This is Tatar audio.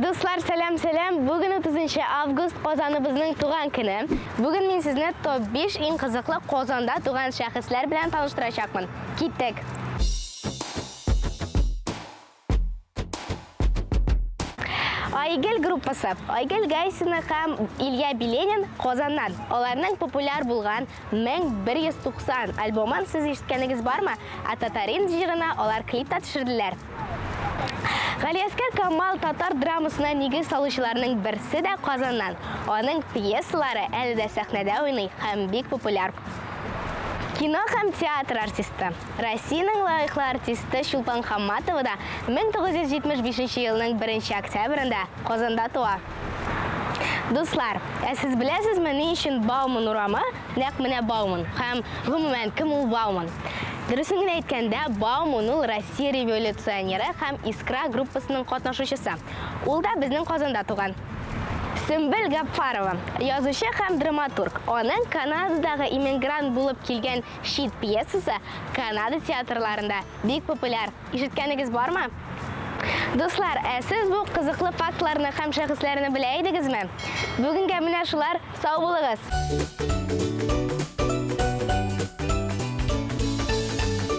Dostlar, selam. Bugün 30 avgust Qozonimizning tug'an kuni. Bugün men sizni top 5 eng qiziqli Qozonda tug'an shaxslar bilan tanishtiracakman. Ketdik. Aygel gruppasi. Aygel Gaysina ham Ilya Bilenin Qozondan. Ularning populyar bo'lgan 1190 albomin siz eshitganingiz bormi? Atatarin jirina ular klipda tushirdilar. G'aliyaskar Kamal tatar dramasına neg'iz soluvchilarning birisi de Qozondan. Onun pyesalari әлі sahnada o'ynay, ham bek populyar. Kino ham teatr artisti. Rossiyaning loyiqli artisti Shulpan Hammatova da 1975-yilning 1-oktyabrida Qozonda tug'an. Do'stlar, siz bilasizmi ne uchun Bauman urami? Naq mana Bauman. Ham umuman kim u Bauman? Durusini aytganda, Bauman ul Rossiya revolyutsioneri ham Iskra gruppasining qatnashuvchisi. U da bizning Qozonda tug'an. Sümbül Gapfarova, yozuvchi ham dramaturg. Onun Kanadadagi immigrant bo'lib kelgan Shit piyesasi Kanada teatrlarida bek populyar. Eshitganingiz bormi? Do'stlar, siz bu qiziqli faktlarni ham shaxslarini bilaydingizmi? Bugunga mana shular. Sog' bo'linglar.